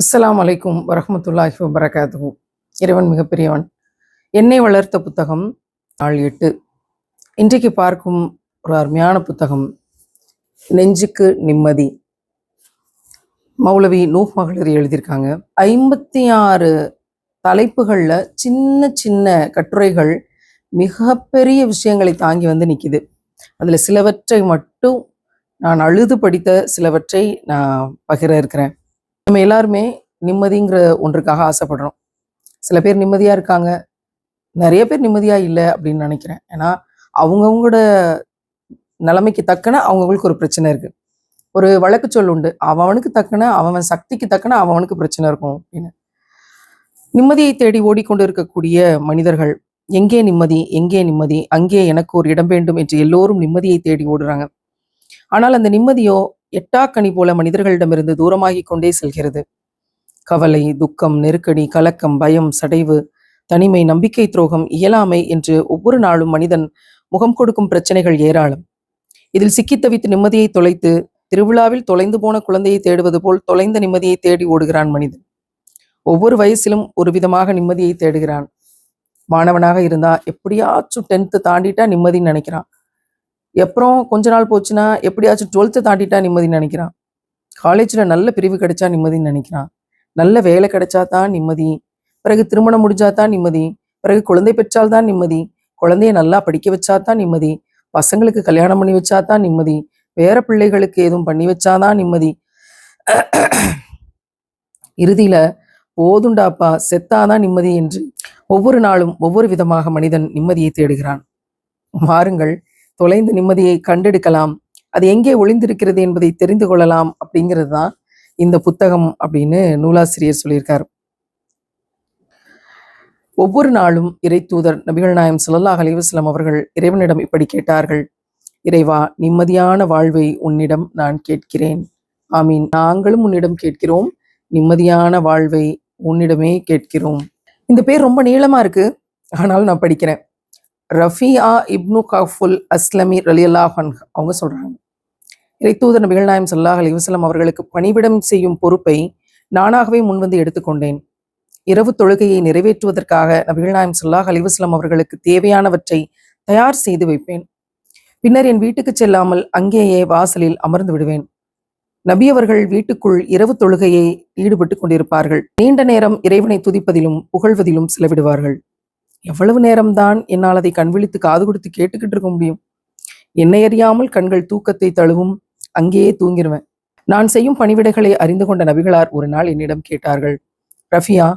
அஸ்ஸலாமு அலைக்கும் வரஹ்மத்துல்லாஹி வபரகாத்துஹு. இறைவன் மிகப்பெரியவன். என்னை வளர்த்த புத்தகம் நாள் 8. இன்றைக்கு பார்க்கும் ஒரு அருமையான புத்தகம் நெஞ்சுக்கு நிம்மதி. மௌலவி நூஹ் மகளிர் எழுதியிருக்காங்க. 56 தலைப்புகளில் சின்ன சின்ன கட்டுரைகள் மிகப்பெரிய விஷயங்களை தாங்கி வந்து நிற்கிது. அதில் சிலவற்றை மட்டும் நான் அழுது படித்த சிலவற்றை நான் பகிர இருக்கிறேன். நம்ம எல்லாருமே நிம்மதிங்கிற ஒன்றுக்காக ஆசைப்படுறோம். சில பேர் நிம்மதியாக இருக்காங்க, நிறைய பேர் நிம்மதியாக இல்லை அப்படின்னு நினைக்கிறேன். ஏன்னா அவங்கவுங்களோட நிலைமைக்கு தக்கன அவங்கவுங்களுக்கு ஒரு பிரச்சனை இருக்குது. ஒரு வழக்கு சொல் உண்டு, அவனுக்கு தக்கன அவன் சக்திக்கு தக்கன அவனுக்கு பிரச்சனை இருக்கும் அப்படின்னு. நிம்மதியை தேடி ஓடிக்கொண்டு இருக்கக்கூடிய மனிதர்கள் எங்கே நிம்மதி, எங்கே நிம்மதி, அங்கே எனக்கு ஒரு இடம் வேண்டும் என்று எல்லோரும் நிம்மதியை தேடி ஓடுறாங்க. ஆனால் அந்த நிம்மதியோ எட்டாக்கனி போல மனிதர்களிடமிருந்து தூரமாகி கொண்டே செல்கிறது. கவலை, துக்கம், நெருக்கடி, கலக்கம், பயம், சடைவு, தனிமை, நம்பிக்கை துரோகம், இயலாமை என்று ஒவ்வொரு நாளும் மனிதன் முகம் கொடுக்கும் பிரச்சனைகள் ஏராளம். இதில் சிக்கி தவித்து நிம்மதியை தொலைத்து திருவிழாவில் தொலைந்து போன குழந்தையை தேடுவது போல் தொலைந்த நிம்மதியை தேடி ஓடுகிறான் மனிதன். ஒவ்வொரு வயசிலும் ஒரு விதமாக நிம்மதியை தேடுகிறான். மாணவனாக இருந்தா எப்படியாச்சும் 10th தாண்டிட்டா நிம்மதின்னு நினைக்கிறான். அப்புறம் கொஞ்ச நாள் போச்சுன்னா எப்படியாச்சும் 12th தாண்டிட்டா நிம்மதின்னு நினைக்கிறான். காலேஜில் நல்ல பிரிவு கிடைச்சா நிம்மதின்னு நினைக்கிறான். நல்ல வேலை கிடைச்சா தான் நிம்மதி, பிறகு திருமணம் முடிஞ்சா தான் நிம்மதி, பிறகு குழந்தை பெற்றால் தான் நிம்மதி, குழந்தைய நல்லா படிக்க வச்சா தான் நிம்மதி, பசங்களுக்கு கல்யாணம் பண்ணி வச்சா தான் நிம்மதி, வேற பிள்ளைகளுக்கு எதுவும் பண்ணி வச்சாதான் நிம்மதி. இறுதியில போதுண்டாப்பா செத்தாதான் நிம்மதி என்று ஒவ்வொரு நாளும் ஒவ்வொரு விதமாக மனிதன் நிம்மதியை தேடுகிறான். வாருங்கள், தொலைந்த நிம்மதியை கண்டெடுக்கலாம், அது எங்கே ஒளிந்திருக்கிறது என்பதை தெரிந்து கொள்ளலாம் அப்படிங்கிறது தான் இந்த புத்தகம் அப்படின்னு நூலாசிரியர் சொல்லியிருக்கார். ஒவ்வொரு நாளும் இறை தூதர் நபிகள் நாயம் ஸல்லல்லாஹு அலைஹி வஸல்லம் அவர்கள் இறைவனிடம் இப்படி கேட்டார்கள்: இறைவா, நிம்மதியான வாழ்வை உன்னிடம் நான் கேட்கிறேன். ஆமீன். நாங்களும் உன்னிடம் கேட்கிறோம், நிம்மதியான வாழ்வை உன்னிடமே கேட்கிறோம். இந்த பேர் ரொம்ப நீளமா இருக்கு, ஆனாலும் நான் படிக்கிறேன். ரஃபியா இப்னு கஃபுல் அஸ்லமி ரலியல்லாஹு அன்ஹு அவங்க சொல்றாங்க, இறைத்தூதர் நபிகள் நாயம் ஸல்லல்லாஹு அலைஹி வஸல்லம் அவர்களுக்கு பணிவிடம் செய்யும் பொறுப்பை நானாகவே முன்வந்து எடுத்துக்கொண்டேன். இரவு தொழுகையை நிறைவேற்றுவதற்காக நபிகள் நாயம் ஸல்லல்லாஹு அலைஹி வஸல்லம் அவர்களுக்கு தேவையானவற்றை தயார் செய்து வைப்பேன். பின்னர் என் வீட்டுக்கு செல்லாமல் அங்கேயே வாசலில் அமர்ந்து விடுவேன். நபி அவர்கள் வீட்டுக்குள் இரவு தொழுகையை ஈடுபட்டு கொண்டிருப்பார்கள். நீண்ட நேரம் இறைவனை துதிப்பதிலும் புகழ்வதிலும் செலவிடுவார்கள். எவ்வளவு நேரம்தான் என்னால் அதை கண்விழித்து காது கொடுத்து கேட்டுக்கிட்டு இருக்க முடியும்? என்னை அறியாமல் கண்கள் தூக்கத்தை தழுவும், அங்கேயே தூங்கிடுவேன். நான் செய்யும் பணிவிடைகளை அறிந்து கொண்ட நபிகளார் ஒரு நாள் என்னிடம் கேட்டார்கள், ரஃபியா,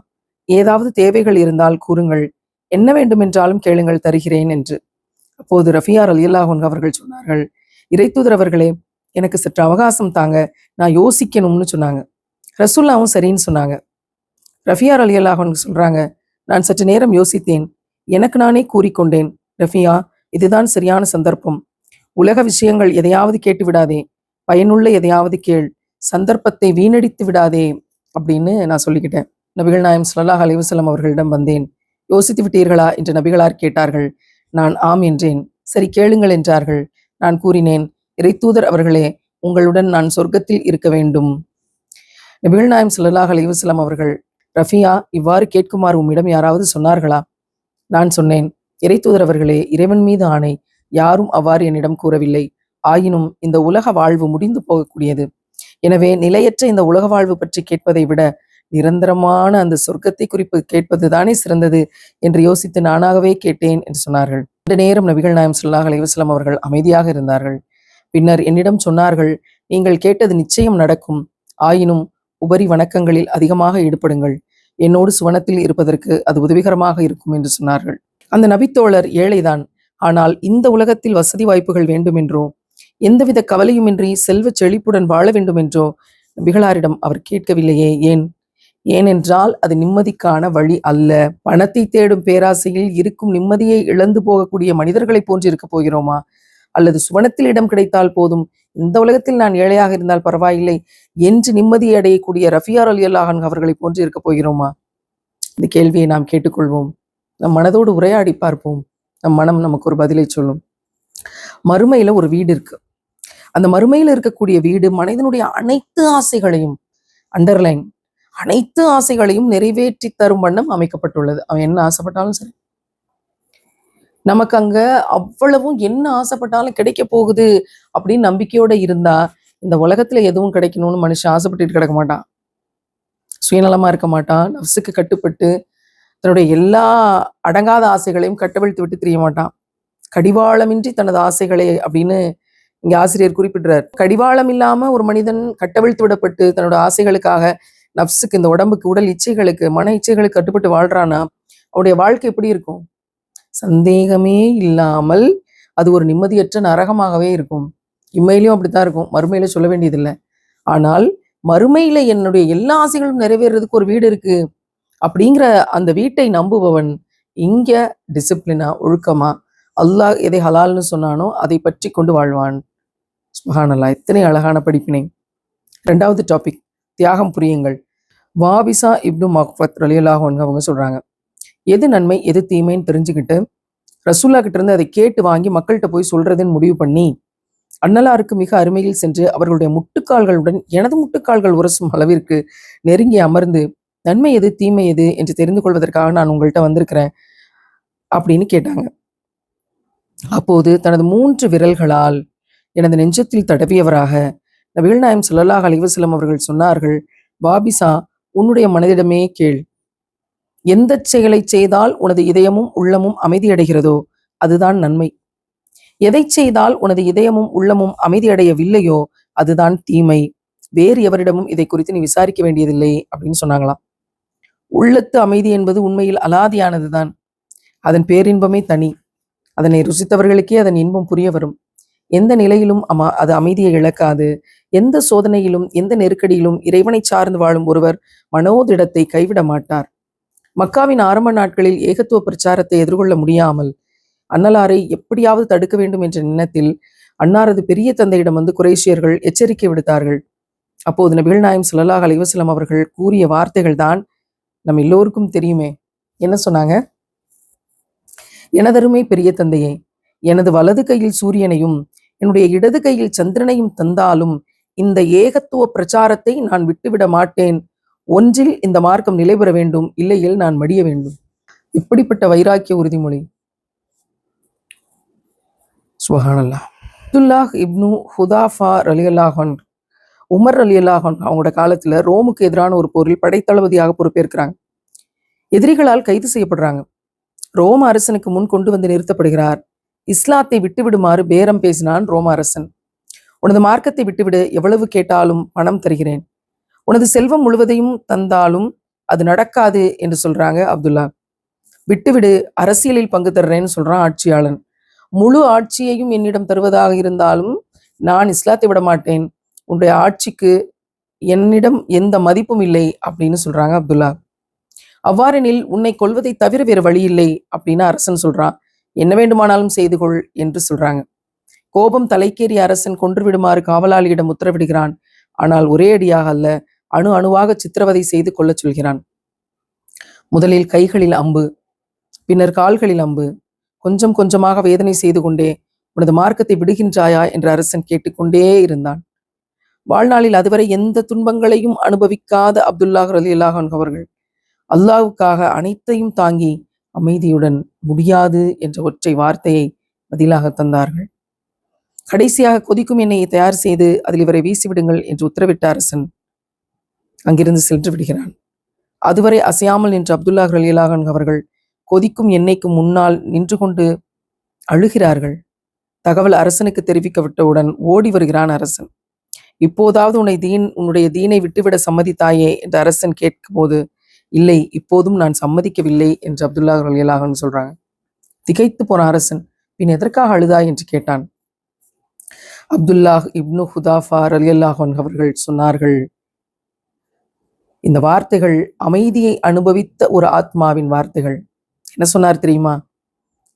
ஏதாவது தேவைகள் இருந்தால் கூறுங்கள், என்ன வேண்டுமென்றாலும் கேளுங்கள், தருகிறேன் என்று. அப்போது ரஃபியா ரலியல்லாஹு அன்ஹு அவர்கள் சொன்னார்கள், இறைத்தூதர் அவர்களே, எனக்கு சற்று அவகாசம் தாங்க, நான் யோசிக்கணும்னு சொன்னாங்க. ரசூல்லாவும் சரின்னு சொன்னாங்க. ரஃபியா ரலியல்லாஹு அன்ஹு சொல்றாங்க, நான் சற்று நேரம் யோசித்தேன். எனக்கு நானே கூறிக்கொண்டேன், ரஃபியா, இதுதான் சரியான சந்தர்ப்பம். உலக விஷயங்கள் எதையாவது கேட்டு விடாதே, பயனுள்ள எதையாவது கேள், சந்தர்ப்பத்தை வீணடித்து விடாதே அப்படின்னு நான் சொல்லிக்கிட்டேன். நபிகள் நாயம் ஸல்லல்லாஹு அலைஹி வஸல்லம் அவர்களிடம் வந்தேன். யோசித்து விட்டீர்களா என்று நபிகளார் கேட்டார்கள். நான் ஆம் என்றேன். சரி, கேளுங்கள் என்றார்கள். நான் கூறினேன், இறைத்தூதர் அவர்களே, உங்களுடன் நான் சொர்க்கத்தில் இருக்க வேண்டும். நபிகள் நாயம் ஸல்லல்லாஹு அலைஹி வஸல்லம் அவர்கள், ரஃபியா, இவ்வாறு கேட்குமாறு உம்மிடம் யாராவது சொன்னார்களா? நான் சொன்னேன், இறைத்தூதர் அவர்களே, இறைவன் மீது ஆணை, யாரும் அவ்வாறு என்னிடம் கூறவில்லை. ஆயினும் இந்த உலக வாழ்வு முடிந்து போகக்கூடியது. எனவே நிலையற்ற இந்த உலக வாழ்வு பற்றி கேட்பதை விட நிரந்தரமான அந்த சொர்க்கத்தை குறிப்பு கேட்பது தானே சிறந்தது என்று யோசித்து நானாகவே கேட்டேன் என்று சொன்னார்கள். இந்த நேரம் நபிகள் நாயம் ஸல்லல்லாஹு அலைஹி வஸல்லம் அவர்கள் அமைதியாக இருந்தார்கள். பின்னர் என்னிடம் சொன்னார்கள், நீங்கள் கேட்டது நிச்சயம் நடக்கும். ஆயினும் உபரி வணக்கங்களில் அதிகமாக ஈடுபடுங்கள். என்னோடு சுவனத்தில் இருப்பதற்கு அது உதவிகரமாக இருக்கும் என்று சொன்னார்கள். அந்த நபித்தோழர் ஏழைதான். ஆனால் இந்த உலகத்தில் வசதி வாய்ப்புகள் வேண்டுமென்றோ, எந்தவித கவலையுமின்றி செல்வ செழிப்புடன் வாழ வேண்டுமென்றோ நபிகளாரிடம் அவர் கேட்கவில்லையே. ஏனென்றால் அது நிம்மதிக்கான வழி அல்ல. பணத்தை தேடும் பேராசையில் இருக்கும் நிம்மதியை இழந்து போகக்கூடிய மனிதர்களை போன்று இருக்க போகிறோமா? அல்லது சுவனத்தில் இடம் கிடைத்தால் போதும், இந்த உலகத்தில் நான் ஏழையாக இருந்தால் பரவாயில்லை என்று நிம்மதியை அடையக்கூடிய ரஃபியா ரலியல்லாஹு அன்ஹு அவர்களை போன்று இருக்க போகிறோமா? இந்த கேள்வியை நாம் கேட்டுக்கொள்வோம். நம் மனதோடு உரையாடி பார்ப்போம். நம் மனம் நமக்கு ஒரு பதிலை சொல்லும். மறுமையில ஒரு வீடு இருக்கு. அந்த மறுமையில் இருக்கக்கூடிய வீடு மனிதனுடைய அனைத்து ஆசைகளையும், அண்டர்லைன், அனைத்து ஆசைகளையும் நிறைவேற்றி தரும் வண்ணம் அமைக்கப்பட்டுள்ளது. அவன் என்ன ஆசைப்பட்டாலும் சரி, நமக்கு அங்க அவ்வளவும் என்ன ஆசைப்பட்டாலும் கிடைக்க போகுது அப்படின்னு நம்பிக்கையோட இருந்தா இந்த உலகத்துல எதுவும் கிடைக்கணும்னு மனுஷன் ஆசைப்பட்டுட்டு கிடக்க மாட்டான். சுயநலமா இருக்க மாட்டான். நஃப்ஸுக்கு கட்டுப்பட்டு தன்னுடைய எல்லா அடங்காத ஆசைகளையும் கட்டவிழ்த்து விட்டு தெரிய மாட்டான். கடிவாளமின்றி தனது ஆசைகளை அப்படின்னு இங்க ஆசிரியர் குறிப்பிடுறார். கடிவாளம் இல்லாம ஒரு மனிதன் கட்டவிழ்த்து விடப்பட்டு தன்னோட ஆசைகளுக்காக நஃப்ஸுக்கு, இந்த உடம்புக்கு, உடல் இச்சைகளுக்கு, மன இச்சைகளுக்கு கட்டுப்பட்டு வாழ்றானா அவருடைய வாழ்க்கை எப்படி இருக்கும்? சந்தேகமே இல்லாமல் அது ஒரு நிம்மதியற்ற நரகமாகவே இருக்கும். இம்மையிலையும் அப்படித்தான் இருக்கும், மறுமையில சொல்ல வேண்டியதில்லை. ஆனால் மறுமையில என்னுடைய எல்லா ஆசைகளும் நிறைவேறதுக்கு ஒரு வீடு இருக்கு அப்படிங்கிற அந்த வீட்டை நம்புபவன் இங்க டிசிப்ளினா, ஒழுக்கமா, அல்லாஹ் எதை ஹலால்னு சொன்னானோ அதை பற்றி கொண்டு வாழ்வான். சுப்ஹானல்லாஹ், எத்தனை அழகான படிப்பினை. 2வது டாபிக், தியாகம் புரியுங்கள். வாபிசா இப்னு மக்ஃபத் ரலியல்லாஹு அன்ஹு அவங்க சொல்றாங்க, எது நன்மை எது தீமைன்னு தெரிஞ்சுக்கிட்டு ரசூல்லா கிட்ட இருந்து அதை கேட்டு வாங்கி மக்கள்கிட்ட போய் சொல்றதுன்னு முடிவு பண்ணி அன்னலாருக்கு மிக அருமையில் சென்று அவர்களுடைய முட்டுக்கால்களுடன் எனது முட்டுக்கால்கள் உரசும் அளவிற்கு நெருங்கி அமர்ந்து நன்மை எது தீமை எது என்று தெரிந்து கொள்வதற்காக நான் உங்கள்கிட்ட வந்திருக்கிறேன் அப்படின்னு கேட்டாங்க. அப்போது தனது 3 விரல்களால் எனது நெஞ்சத்தில் தடவியவராக நபிகள் நாயகம் ஸல்லல்லாஹு அலைஹி வஸல்லம் அவர்கள் சொன்னார்கள், வாபிசா, உன்னுடைய மனதிடமே கேள். எந்த செயலை செய்தால் உனது இதயமும் உள்ளமும் அமைதியடைகிறதோ அதுதான் நன்மை. எதை செய்தால் உனது இதயமும் உள்ளமும் அமைதியடையவில்லையோ அதுதான் தீமை. வேறு எவரிடமும் இதை குறித்து நீ விசாரிக்க வேண்டியதில்லை அப்படின்னு சொன்னாங்களாம். உள்ளத்து அமைதி என்பது உண்மையில் அலாதியானதுதான். அதன் பேரின்பமே தனி. அதனை ருசித்தவர்களுக்கே அதன் இன்பம் புரிய வரும். எந்த நிலையிலும் அது அமைதியை இழக்காது. எந்த சோதனையிலும் எந்த நெருக்கடியிலும் இறைவனை சார்ந்து வாழும் ஒருவர் மனோதிடத்தை கைவிட மாட்டார். மக்காவின் ஆரம்ப நாட்களில் ஏகத்துவ பிரச்சாரத்தை எதிர்கொள்ள முடியாமல் அன்னலாரை எப்படியாவது தடுக்க வேண்டும் என்ற எண்ணத்தில் அன்னாரது பெரிய தந்தையிடம் வந்து குறைஷியர்கள் எச்சரிக்கை விடுத்தார்கள். அப்போது நபிகள் நாயகம் ஸல்லல்லாஹு அலைஹி வஸல்லம் அவர்கள் கூறிய வார்த்தைகள் தான் நம் எல்லோருக்கும் தெரியுமே. என்ன சொன்னாங்க? எனதருமை பெரிய தந்தையே, எனது வலது கையில் சூரியனையும் என்னுடைய இடது கையில் சந்திரனையும் தந்தாலும் இந்த ஏகத்துவ பிரச்சாரத்தை நான் விட்டுவிட மாட்டேன். ஒன்றில் இந்த மார்க்கம் நிலை பெற வேண்டும், இல்லையில் நான் மடிய வேண்டும். இப்படிப்பட்ட வைராக்கிய உறுதிமொழி. சுப்ஹானல்லாஹ். அப்துல்லாஹ் இப்னு ஹுதாஃபா ரலியல்லாஹு அன்ஹு, உமர் ரலியல்லாஹு அன்ஹு அவங்களோட காலத்துல ரோமுக்கு எதிரான ஒரு போரில் படைத்தளபதியாக பொறுப்பேற்கிறாங்க. எதிரிகளால் கைது செய்யப்படுறாங்க. ரோம அரசனுக்கு முன் கொண்டு வந்து நிறுத்தப்படுகிறார். இஸ்லாத்தை விட்டுவிடுமாறு பேரம் பேசினான் ரோம அரசன். உனது மார்க்கத்தை விட்டுவிடு, எவ்வளவு கேட்டாலும் பணம் தருகிறேன். உனது செல்வம் முழுவதையும் தந்தாலும் அது நடக்காது என்று சொல்றாங்க அப்துல்லா. விட்டுவிடு, அரசியலில் பங்கு தர்றேன்னு சொல்றான் ஆட்சியாளன். முழு ஆட்சியையும் என்னிடம் தருவதாக இருந்தாலும் நான் இஸ்லாத்தை விட மாட்டேன். உன்னுடைய ஆட்சிக்கு என்னிடம் எந்த மதிப்பும் இல்லை அப்படின்னு சொல்றாங்க அப்துல்லா. அவ்வாறெனில் உன்னை கொல்வதை தவிர வேறு வழி இல்லை அப்படின்னு அரசன் சொல்றான். என்ன வேண்டுமானாலும் செய்து கொள் என்று சொல்றாங்க. கோபம் தலைக்கேறிய அரசன் கொன்று விடுமாறு காவலாளியிடம் உத்தரவிடுகிறான். ஆனால் ஒரே அடியாக அல்ல, அணு அணுவாக சித்திரவதை செய்து கொள்ளச் சொல்கிறான். முதலில் கைகளில் அம்பு, பின்னர் கால்களில் அம்பு. கொஞ்சம் கொஞ்சமாக வேதனை செய்து கொண்டே உனது மார்க்கத்தை விடுகின்றாயா என்று அரசன் கேட்டுக்கொண்டே இருந்தான். வாழ்நாளில் அதுவரை எந்த துன்பங்களையும் அனுபவிக்காத அப்துல்லாஹ் ரலியல்லாஹு அன்ஹு அவர்கள் அல்லாஹ்வுக்காக அனைத்தையும் தாங்கி அமைதியுடன் முடியாது என்ற ஒற்றை வார்த்தையை பதிலாக தந்தார்கள். கடைசியாக கொதிக்கும் எண்ணெயை தயார் செய்து அதில் இவரை வீசிவிடுங்கள் என்று உத்தரவிட்ட அரசன் அங்கிருந்து சென்று விடுகிறான். அதுவரை அசையாமல் நின்ற அப்துல்லாஹ் ரலியல்லாஹு அன்ஹு அவர்கள் கொதிக்கும் எண்ணெய்க்கு முன்னால் நின்று கொண்டு அழுகிறார்கள். தகவல் அரசனுக்கு தெரிவிக்கப்பட்டவுடன் ஓடி வருகிறான் அரசன். இப்போதாவது உன்னுடைய தீனை விட்டுவிட சம்மதித்தாயே என்று அரசன் கேட்கும் போது, இல்லை, இப்போதும் நான் சம்மதிக்கவில்லை என்று அப்துல்லாஹ் ரலியல்லாஹு அன்ஹு சொல்றாங்க. திகைத்து போன அரசன், பின் எதற்காக அழுதாய் என்று கேட்டான். அப்துல்லாஹ் இப்னு ஹுதாஃபா ரலியல்லாஹு அன்ஹு அவர்கள் சொன்னார்கள், இந்த வார்த்தைகள் அமைதியை அனுபவித்த ஒரு ஆத்மாவின் வார்த்தைகள். என்ன சொன்னார் தெரியுமா?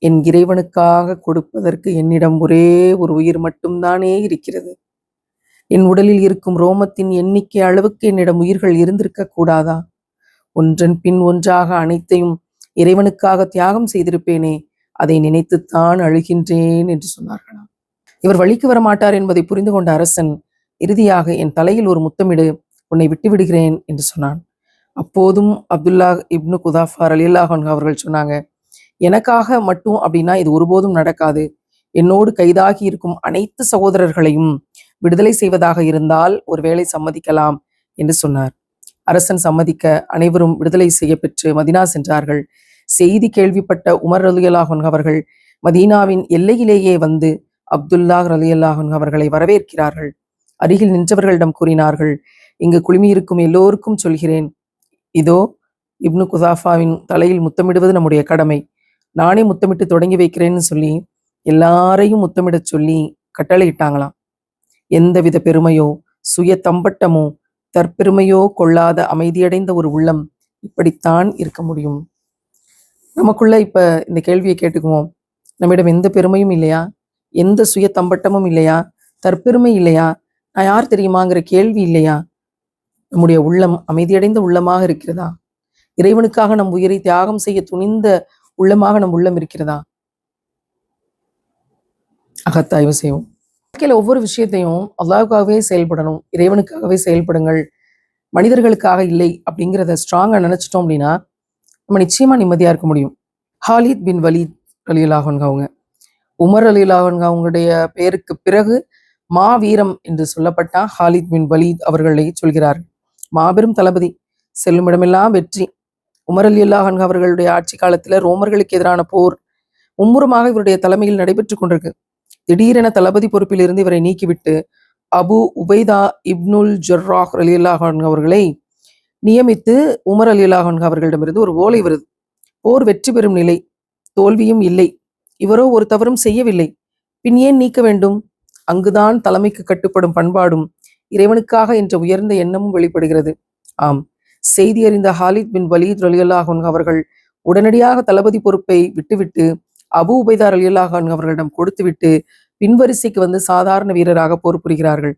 என் இறைவனுக்காக கொடுப்பதற்கு என்னிடம் ஒரே ஒரு உயிர் மட்டும்தானே இருக்கிறது. என் உடலில் இருக்கும் ரோமத்தின் எண்ணிக்கை அளவுக்கு என்னிடம் உயிர்கள் இருந்திருக்க கூடாதா? ஒன்றன் பின் ஒன்றாக அனைத்தையும் இறைவனுக்காக தியாகம் செய்திருப்பேனே, அதை நினைத்துத்தான் அழுகின்றேன் என்று சொன்னார்களாம். இவர் வழிக்கு வரமாட்டார் என்பதை புரிந்து கொண்ட அரசன் இறுதியாக, என் தலையில் ஒரு முத்தமிடு, உன்னை விட்டு விடுகிறேன் என்று சொன்னான். அப்போதும் அப்துல்லா இப்னு குதாஃபா ரலியல்லாஹு அன்ஹு அவர்கள் சொன்னாங்க, எனக்காக மட்டும் அப்படின்னா இது ஒருபோதும் நடக்காது. என்னோடு கைதாகி இருக்கும் அனைத்து சகோதரர்களையும் விடுதலை செய்வதாக இருந்தால் ஒருவேளை சம்மதிக்கலாம் என்று சொன்னார். அரசன் சம்மதிக்க அனைவரும் விடுதலை செய்ய பெற்று மதீனா சென்றார்கள். செய்தி கேள்விப்பட்ட உமர் ரலியல்லாஹு அன்ஹு அவர்கள் மதீனாவின் எல்லையிலேயே வந்து அப்துல்லா ரலியல்லாஹு அன்ஹு அவர்களை வரவேற்கிறார்கள். அருகில் நின்றவர்களிடம் கூறினார்கள், இங்கு குழுமியிருக்கும் எல்லோருக்கும் சொல்கிறேன், இதோ இப்னு குதாஃபாவின் தலையில் முத்தமிடுவது நம்முடைய கடமை. நானே முத்தமிட்டு தொடங்கி வைக்கிறேன்னு சொல்லி எல்லாரையும் முத்தமிடச் சொல்லி கட்டளையிட்டாங்களாம். எந்தவித பெருமையோ சுய தம்பட்டமோ தற்பெருமையோ கொள்ளாத அமைதியடைந்த ஒரு உள்ளம் இப்படித்தான் இருக்க முடியும். நமக்குள்ள இப்ப இந்த கேள்வியை கேட்டுக்குவோம். நம்மிடம் எந்த பெருமையும் இல்லையா? எந்த சுய தம்பட்டமும் இல்லையா? தற்பெருமை இல்லையா? நான் யார் தெரியுமாங்கிற கேள்வி இல்லையா? நம்முடைய உள்ளம் அமைதியடைந்த உள்ளமாக இருக்கிறதா? இறைவனுக்காக நம் உயிரை தியாகம் செய்ய துணிந்த உள்ளமாக நம் உள்ளம் இருக்கிறதா? அகத்தாய்வு செய்வோம். வாழ்க்கையில ஒவ்வொரு விஷயத்தையும் அல்லாஹ்வுக்காகவே செயல்படணும், இறைவனுக்காகவே செயல்படுங்கள், மனிதர்களுக்காக இல்லை அப்படிங்கிறத ஸ்ட்ராங்கா நினைச்சிட்டோம் அப்படின்னா நம்ம நிச்சயமா நிம்மதியா இருக்க முடியும். ஹாலித் பின் வலீத் ரலியல்லாஹு அன்ஹு அவங்க உமர் ரலியல்லாஹு அன்ஹு அவங்களுடைய பெயருக்கு பிறகு மாவீரம் என்று சொல்லப்பட்ட ஹாலித் பின் வலீத் அவர்களை சொல்கிறார். மாபெரும் தளபதி, செல்லும் இடமெல்லாம் வெற்றி. உமர் ரலியல்லாஹு அன்ஹு அவர்களுடைய ஆட்சி காலத்துல ரோமர்களுக்கு எதிரான போர் மும்முரமாக இவருடைய தலைமையில் நடைபெற்று கொண்டிருக்கு. திடீரென தளபதி பொறுப்பில் இருந்து இவரை நீக்கிவிட்டு அபு உபைதா இப்னுல் ஜர்ராஹ் ரலியல்லாஹு அன்ஹு அவர்களை நியமித்து உமர் ரலியல்லாஹு அன்ஹு அவர்களிடமிருந்து ஒரு ஓலை வருது. போர் வெற்றி பெறும் நிலை, தோல்வியும் இல்லை, இவரோ ஒரு தவறும் செய்யவில்லை, பின் ஏன் நீக்க வேண்டும்? அங்குதான் தலைமைக்கு கட்டுப்படும் பண்பாடும் இறைவனுக்காக என்ற உயர்ந்த எண்ணமும் வெளிப்படுகிறது. ஆம், செய்தி அறிந்த ஹாலித் பின் வலீத் ரலியல்லாஹு அன்ஹு அவர்கள் உடனடியாக தளபதி பொறுப்பை விட்டுவிட்டு அபு உபைதா ரலியல்லாஹு அன்ஹு அவர்களிடம் கொடுத்துவிட்டு பின்வரிசைக்கு வந்து சாதாரண வீரராக போர் புரிகிறார்கள்.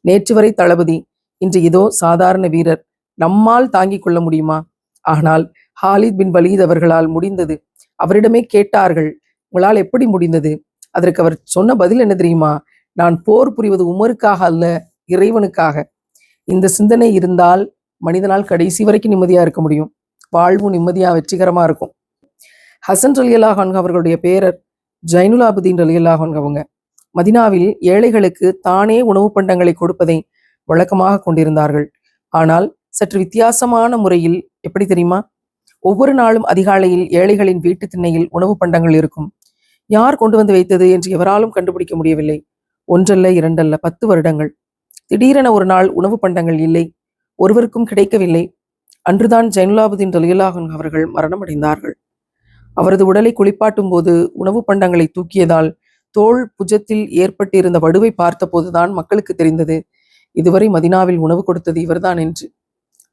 நேற்று வரை தளபதி, இன்று இதோ சாதாரண வீரர். நம்மால் தாங்கிக் கொள்ள முடியுமா? ஆனால் ஹாலித் பின் வலீத் அவர்களால் முடிந்தது. அவரிடமே கேட்டார்கள், உங்களால் எப்படி முடிந்தது? அதற்கு அவர் சொன்ன பதில் என்ன தெரியுமா? நான் போர் புரிவது உமருக்காக அல்ல, இறைவனுக்காக. இந்த சிந்தனை இருந்தால் மனிதனால் கடைசி வரைக்கும் நிம்மதியா இருக்க முடியும். வாழ்வும் நிம்மதியா வெற்றிகரமா இருக்கும். ஹசன் ரலியல்லாஹு அன்ஹு அவர்களுடைய பேரர் ஜைனுல் ஆபிதீன் ரலியல்லாஹு அன்ஹு அவங்க மதினாவில் ஏழைகளுக்கு தானே உணவு பண்டங்களை கொடுப்பதை வழக்கமாக கொண்டிருந்தார்கள். ஆனால் சற்று வித்தியாசமான முறையில். எப்படி தெரியுமா? ஒவ்வொரு நாளும் அதிகாலையில் ஏழைகளின் வீட்டு திண்ணையில் உணவு பண்டங்கள் இருக்கும். யார் கொண்டு வந்து வைத்தது என்று எவராலும் கண்டுபிடிக்க முடியவில்லை. ஒன்றல்ல, இரண்டல்ல, 10 வருடங்கள். திடீரென ஒரு நாள் உணவு பண்டங்கள் இல்லை, ஒருவருக்கும் கிடைக்கவில்லை. அன்றுதான் ஜைனுலாபுதீன் ரலியல்லாஹு அன்ஹு அவர்கள் மரணம் அடைந்தார்கள். அவரது உடலை குளிப்பாட்டும் போது உணவு பண்டங்களை தூக்கியதால் தோள் புஜத்தில் ஏற்பட்டிருந்த வடுவை பார்த்தபோதுதான் மக்களுக்கு தெரிந்தது, இதுவரை மதினாவில் உணவு கொடுத்தது இவர்தான் என்று.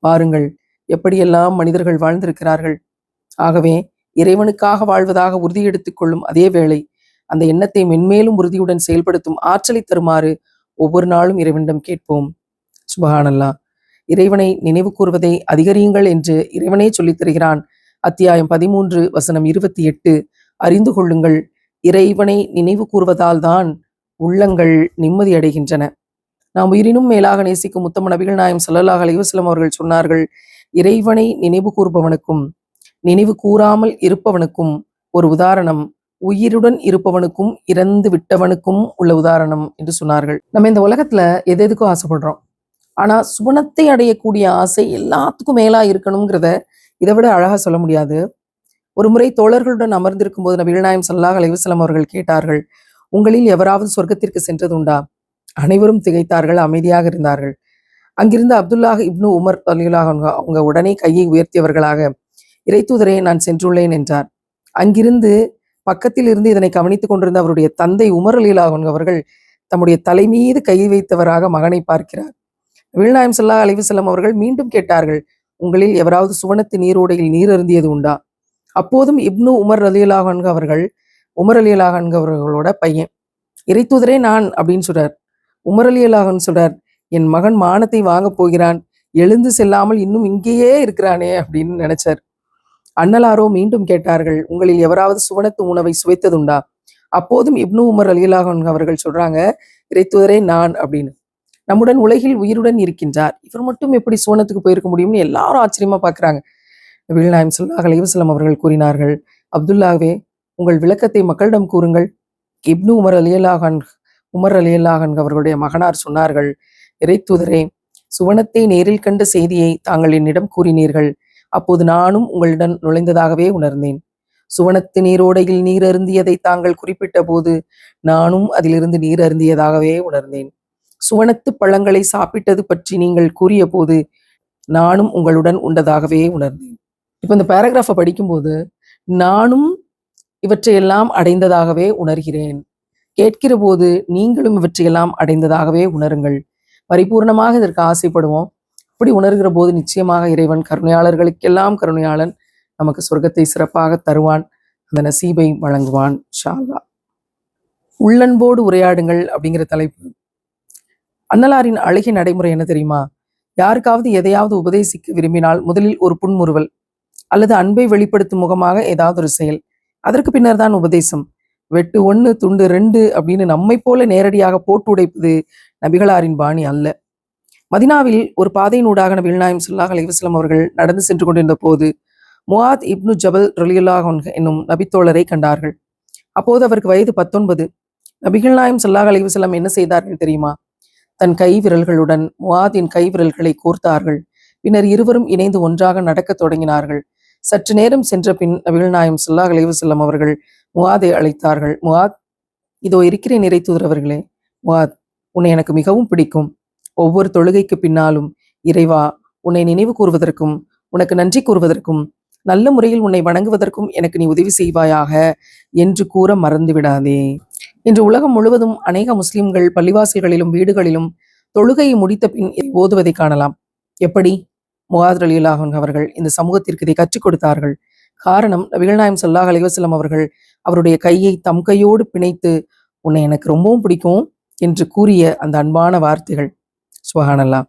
பாருங்கள், எப்படியெல்லாம் மனிதர்கள் வாழ்ந்திருக்கிறார்கள். ஆகவே இறைவனுக்காக வாழ்வதாக உறுதி எடுத்துக் கொள்ளும் அதே வேளை அந்த எண்ணத்தை மென்மேலும் உறுதியுடன் செயல்படுத்தும் ஆற்றலை தருமாறு ஒவ்வொரு நாளும் இறைவனிடம் கேட்போம். சுபஹானல்லாஹ். இறைவனை நினைவு கூறுவதை அதிகரியுங்கள் என்று இறைவனே சொல்லித் தருகிறான். அத்தியாயம் 13 வசனம் 28. அறிந்து கொள்ளுங்கள், இறைவனை நினைவு கூறுவதால் தான் உள்ளங்கள் நிம்மதி அடைகின்றன. நாம் உயிரினும் மேலாக நேசிக்கும் முத்தம நபிகள் நாயகம் ஸல்லல்லாஹு அலைஹி வஸல்லம் அவர்கள் சொன்னார்கள், இறைவனை நினைவு கூறுபவனுக்கும் நினைவு கூறாமல் இருப்பவனுக்கும் ஒரு உதாரணம் உயிருடன் இருப்பவனுக்கும் இறந்து விட்டவனுக்கும் உள்ள உதாரணம் என்று சொன்னார்கள். நம்ம இந்த உலகத்துல எதுக்கும் ஆசைப்படுறோம். ஆனா சுவனத்தை அடையக்கூடிய ஆசை எல்லாத்துக்கும் மேலா இருக்கணுங்கிறத இதை விட அழகா சொல்ல முடியாது. ஒரு முறை தோழர்களுடன் அமர்ந்திருக்கும் போது நபிகள் நாயகம் ஸல்லல்லாஹு அலைஹி வஸல்லம் அவர்கள் கேட்டார்கள், உங்களில் எவராவது சொர்க்கத்திற்கு சென்றது உண்டா? அனைவரும் திகைத்தார்கள், அமைதியாக இருந்தார்கள். அங்கிருந்து அப்துல்லாஹ் இப்னு உமர் ரலியல்லாஹு அன்ஹு அவங்க உடனே கையை உயர்த்தியவர்களாக, இறைத்தூதரே நான் சென்றுள்ளேன் என்றார். அங்கிருந்து பக்கத்தில் இருந்து இதனை கவனித்துக் கொண்டிருந்த அவருடைய தந்தை உமர் ரலியல்லாஹு அன்ஹு அவர்கள் தம்முடைய தலை மீது கை வைத்தவராக மகனை பார்க்கிறார். நபிகள் நாயகம் ஸல்லல்லாஹு அலைஹி வஸல்லம் அவர்கள் மீண்டும் கேட்டார்கள், உங்களில் எவராவது சுவனத்து நீரோடையில் நீர் அருந்தியது உண்டா? அப்போதும் இப்னு உமர் ரலியல்லாஹு அன்ஹு அவர்கள் உமர் ரலியல்லாஹு அன்ஹு அவர்களோட பையன். இறைத்தூதரே நான் அப்படின்னு சொல்றார். உமர் ரலியல்லாஹு அன்ஹு சொல்றார், என் மகன் மானத்தை வாங்க போகிறான், எழுந்து செல்லாமல் இன்னும் இங்கேயே இருக்கிறானே அப்படின்னு நினைச்சார். அண்ணலாரோ மீண்டும் கேட்டார்கள், உங்களில் எவராவது சுவனத்து உணவை சுவைத்ததுண்டா? அப்போதும் இப்னு உமர் ரலியல்லாஹு அன்ஹு அவர்கள் சொல்றாங்க, இறைத்தூதரே நான் அப்படின்னு. நம்முடன் உலகில் உயிருடன் இருக்கின்றார், இவர் மட்டும் எப்படி சுவனத்துக்கு போயிருக்க முடியும்னு எல்லாரும் ஆச்சரியமா பார்க்குறாங்க. நபிகள் நாயகம் ஸல்லல்லாஹு அலைஹி வஸல்லம் அவர்கள் கூறினார்கள், அப்துல்லாவே, உங்கள் விளக்கத்தை மக்களிடம் கூறுங்கள். இப்னு உமர் ரலியல்லாஹு அன்ஹு அவர்களுடைய மகனார் சொன்னார்கள், இறைத்தூதரே, சுவனத்தை நேரில் கண்ட செய்தியை தாங்கள் என்னிடம் கூறினீர்கள். அப்போது நானும் உங்களிடம் நுழைந்ததாகவே உணர்ந்தேன். சுவனத்து நீரோடையில் நீர் அருந்தியதை தாங்கள் குறிப்பிட்ட போது நானும் அதிலிருந்து நீர் அருந்தியதாகவே உணர்ந்தேன். சுவனத்து பழங்களை சாப்பிட்டது பற்றி நீங்கள் கூறிய போது நானும் உங்களுடன் உண்டதாகவே உணர்ந்தேன். இப்போ இந்த பேராகிராஃபை படிக்கும்போது நானும் இவற்றையெல்லாம் அடைந்ததாகவே உணர்கிறேன். கேட்கிற போது நீங்களும் இவற்றையெல்லாம் அடைந்ததாகவே உணருங்கள். பரிபூர்ணமாக இதற்கு ஆசைப்படுவோம். அப்படி உணர்கிற போது நிச்சயமாக இறைவன் கருணையாளர்களுக்கெல்லாம் கருணையாளன், நமக்கு சொர்க்கத்தை சிறப்பாக தருவான், அந்த நசீபை வழங்குவான் இன்ஷா அல்லாஹ். உள்ளன்போடு உரையாடுங்கள் அப்படிங்கிற தலைப்பு. அன்னலாரின் அழகிய நடைமுறை என்ன தெரியுமா? யாருக்காவது எதையாவது உபதேசிக்க விரும்பினால் முதலில் ஒரு புன்முறுவல் அல்லது அன்பை வெளிப்படுத்தும் முகமாக ஏதாவது ஒரு செயல், அதற்கு பின்னர் தான் உபதேசம். வெட்டு 1 துண்டு 2 அப்படின்னு நம்மை போல நேரடியாக போட்டு உடைப்பது நபிகளாரின் பாணி அல்ல. மதினாவில் ஒரு பாதையினூடாக நபிகள் நாயகம் ஸல்லல்லாஹு அலைஹி வஸல்லம் அவர்கள் நடந்து சென்று கொண்டிருந்த போது முஆத் இப்னு ஜபல் ரலியல்லாஹு அன்ஹு என்னும் நபித்தோழரை கண்டார்கள். அப்போது அவருக்கு வயது 19. நபிகள் நாயகம் ஸல்லல்லாஹு அலைஹி வஸல்லம் என்ன செய்தார்கள் தெரியுமா? தன் கை விரல்களுடன் முஆதின் கை விரல்களை கோர்த்தார்கள். பின்னர் இருவரும் இணைந்து ஒன்றாக நடக்கத் தொடங்கினார்கள். சற்று நேரம் சென்ற பின் நபிகள் நாயகம் ஸல்லல்லாஹு அலைஹி வஸல்லம் அவர்கள் முஆதை அழைத்தார்கள். முஆத், இதோ இருக்கிறேன் இறை தூதர் அவர்களே. முஆத், உன்னை எனக்கு மிகவும் பிடிக்கும். ஒவ்வொரு தொழுகைக்கு பின்னாலும் இறைவா, உன்னை நினைவு கூறுவதற்கும் உனக்கு நன்றி கூறுவதற்கும் நல்ல முறையில் உன்னை வணங்குவதற்கும் எனக்கு நீ உதவி செய்வாயாக என்று கூற மறந்து விடாதே. இன்று உலகம் முழுவதும் அநேக முஸ்லிம்கள் பள்ளிவாசல்களிலும் வீடுகளிலும் தொழுகையை முடித்த பின் இதை ஓதுவதை காணலாம். எப்படி? முஆத் ரலியல்லாஹு அன்ஹு அவர்கள் இந்த சமூகத்திற்கு இதை கற்றுக் கொடுத்தார்கள். காரணம், நபிகள் நாயகம் ஸல்லல்லாஹு அலைஹி வஸல்லம் அவர்கள் அவருடைய கையை தம் கையோடு பிணைத்து உன்னை எனக்கு ரொம்பவும் பிடிக்கும் என்று கூறிய அந்த அன்பான வார்த்தைகள். சுப்ஹானல்லாஹ்.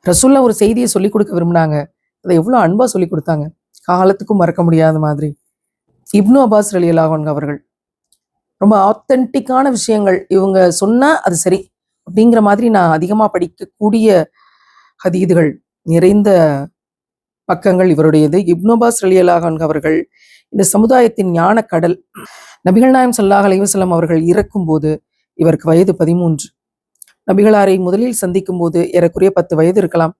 ரசூலுல்லாஹ் ஒரு செய்தியை சொல்லிக் கொடுக்க விரும்பினாங்க, அதை எவ்வளோ அன்பா சொல்லிக் கொடுத்தாங்க, காலத்துக்கும் மறக்க முடியாத மாதிரி. இப்னு அப்பாஸ் ரலியல்லாஹு அன்ஹு அவர்கள் ரொம்ப ஆத்தென்டிக்கான விஷயங்கள் இவங்க சொன்னா அது சரி அப்படிங்கிற மாதிரி நான் அதிகமாக படிக்கக்கூடிய ஹதீதுகள் நிறைந்த பக்கங்கள் இவருடையது. இப்னு அப்பாஸ் ரலியல்லாஹு அன்ஹு அவர்கள் இந்த சமுதாயத்தின் ஞான கடல். நபிகள் நாயகம் ஸல்லல்லாஹு அலைஹி வஸல்லம் அவர்கள் இறக்கும் போது இவருக்கு வயது 13. நபிகளாரை முதலில் சந்திக்கும் போது ஏறக்குறைய 10 வயது இருக்கலாம்.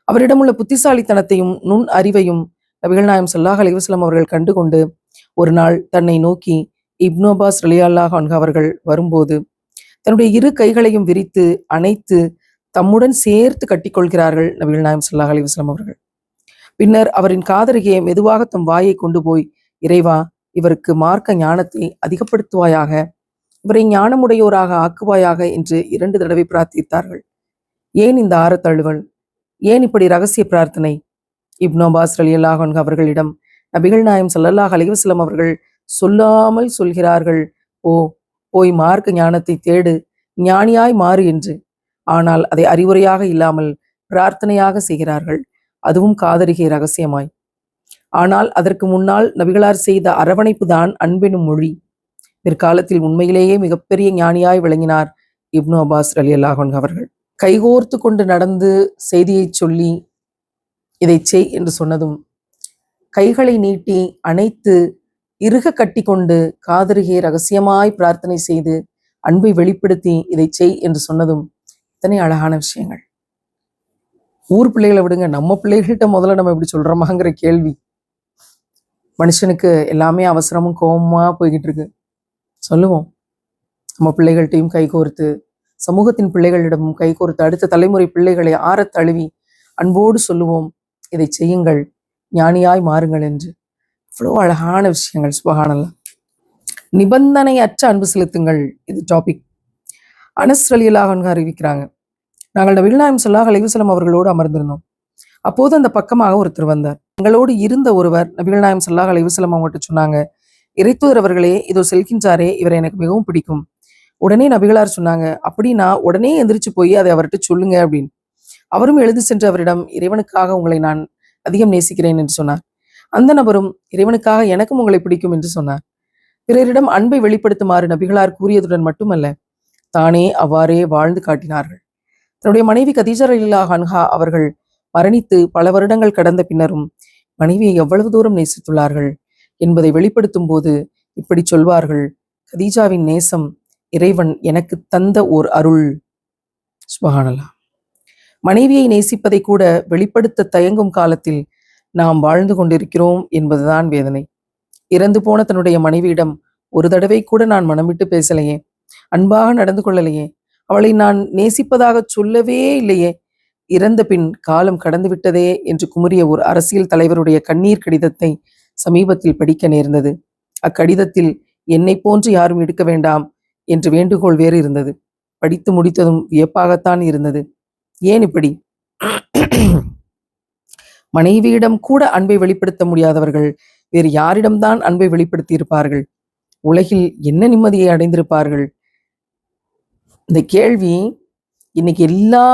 அவரிடமுள்ள புத்திசாலித்தனத்தையும் நுண் அறிவையும் நபிகள் நாயகம் ஸல்லல்லாஹு அலைஹி வஸல்லம் அவர்கள் கண்டுகொண்டு ஒரு நாள் தன்னை நோக்கி இப்னு அப்பாஸ் ரலியல்லாஹு அன்ஹு அவர்கள் வரும்போது தன்னுடைய இரு கைகளையும் விரித்து அணைத்து தம்முடன் சேர்த்து கட்டிக்கொள்கிறார்கள் நபிகள் நாயகம் ஸல்லல்லாஹு அலைஹி வஸல்லம் அவர்கள். பின்னர் அவரின் காதருகே மெதுவாக தம் வாயை கொண்டு போய், இறைவா, இவருக்கு மார்க்க ஞானத்தை அதிகப்படுத்துவாயாக, இவரை ஞானமுடையோராக ஆக்குவாயாக என்று 2 தடவை பிரார்த்தித்தார்கள். ஏன் இந்த ஆரத்தழுவல்? ஏன் இப்படி ரகசிய பிரார்த்தனை? இப்னு அப்பாஸ் ரலியல்லாஹு அன்ஹு அவர்களிடம் நபிகள் நாயகம் ஸல்லல்லாஹு அலைஹி வஸல்லம் அவர்கள் சொல்லாமல் சொல்கிறார்கள், போய் மார்க்க ஞானத்தை தேடு, ஞானியாய் மாறு என்று. ஆனால் அதை அறிவுரையாக இல்லாமல் பிரார்த்தனையாக செய்கிறார்கள், அதுவும் காதருகே ரகசியமாய். ஆனால் அதற்கு முன்னால் நபிகளார் செய்த அரவணைப்பு தான் அன்பெனும் மொழி. பிற்காலத்தில் உண்மையிலேயே மிகப்பெரிய ஞானியாய் விளங்கினார் இப்னு அப்பாஸ் ரலியல்லாஹு அன்ஹு அவர்கள். கைகோர்த்து கொண்டு நடந்து செய்தியை சொல்லி இதை செய் என்று சொன்னதும், கைகளை நீட்டி அணைத்து இறுக கட்டி கொண்டு காதருகே ரகசியமாய் பிரார்த்தனை செய்து அன்பை வெளிப்படுத்தி இதை செய் என்று சொன்னதும் இத்தனை அழகான விஷயங்கள். ஊர் பிள்ளைகளை விடுங்க, நம்ம பிள்ளைகள்கிட்ட முதல்ல நம்ம இப்படி சொல்றோமாங்கிற கேள்வி. மனுஷனுக்கு எல்லாமே அவசரமும் கோபமா போய்கிட்டு இருக்கு. சொல்லுவோம், நம்ம பிள்ளைகள்கிட்டையும் கைகோர்த்து, சமூகத்தின் பிள்ளைகளிடமும் கைகோர்த்து, அடுத்த தலைமுறை பிள்ளைகளை ஆறத் தழுவி அன்போடு சொல்லுவோம், இதை செய்யுங்கள், ஞானியாய் மாறுங்கள் என்று. இவ்வளோ அழகான விஷயங்கள். சுப்ஹானல்லாஹ். நிபந்தனையற்ற அன்பு செலுத்துங்கள், இது டாபிக். அனஸ் ரலியல்லாஹு அன்ஹு அறிவிக்கிறாங்க, நாங்கள் நபிகள் நாயகம் ஸல்லல்லாஹு அலைஹி வஸல்லம் அவர்களோடு அமர்ந்திருந்தோம். அப்போது அந்த பக்கமாக ஒருத்தர் வந்தார். எங்களோடு இருந்த ஒருவர் நபிகள் நாயகம் ஸல்லல்லாஹு அலைஹி வஸல்லம் அவங்ககிட்ட சொன்னாங்க, இறைத்தூதர் அவர்களே, இதோ செல்கின்றாரே, இவரை எனக்கு மிகவும் பிடிக்கும். உடனே நபிகளார் சொன்னாங்க, அப்படின்னா உடனே எந்திரிச்சு போய் அதை அவர்கிட்ட சொல்லுங்க அப்படின்னு. அவரும் எழுந்து சென்று அவரிடம், இறைவனுக்காக உங்களை நான் அதிகம் நேசிக்கிறேன் என்று சொன்னார். அந்த நபரும், இறைவனுக்காக எனக்கும் உங்களை பிடிக்கும் என்று சொன்னார். பிறரிடம் அன்பை வெளிப்படுத்துமாறு நபிகளார் கூறியதுடன் மட்டுமல்ல, தானே அவ்வாறே வாழ்ந்து காட்டினார்கள். தன்னுடைய மனைவி கதீஜா ரலியல்லாஹு அன்ஹா அவர்கள் மரணித்து பல வருடங்கள் கடந்த பின்னரும் மனைவியை எவ்வளவு தூரம் நேசித்துள்ளார்கள் என்பதை வெளிப்படுத்தும் போது இப்படி சொல்வார்கள், கதீஜாவின் நேசம் இறைவன் எனக்கு தந்த ஓர் அருள். சுப்ஹானல்லாஹ். மனைவியை நேசிப்பதை கூட வெளிப்படுத்த தயங்கும் காலத்தில் நாம் வாழ்ந்து கொண்டிருக்கிறோம் என்பதுதான் வேதனை. இறந்து போன தன்னுடைய மனைவியிடம் ஒரு தடவை கூட நான் மனம் விட்டு பேசலையே, அன்பாக நடந்து கொள்ளலையே, அவளை நான் நேசிப்பதாக சொல்லவே இல்லையே, இறந்த பின் காலம் கடந்து விட்டதே என்று குமுறிய ஒரு அரசியல் தலைவருடைய கண்ணீர் கடிதத்தை சமீபத்தில் படிக்க நேர்ந்தது. அக்கடிதத்தில் என்னை போன்று யாரும் எடுக்க வேண்டாம் என்று வேண்டுகோள் வேறு இருந்தது. படித்து முடித்ததும் வியப்பாகத்தான் இருந்தது. ஏன் இப்படி? மனைவியிடம் கூட அன்பை வெளிப்படுத்த முடியாதவர்கள் வேறு யாரிடம்தான் அன்பை வெளிப்படுத்தி இருப்பார்கள்? உலகில் என்ன நிம்மதியை அடைந்திருப்பார்கள்? இந்த கேள்வி இன்னைக்கு எல்லா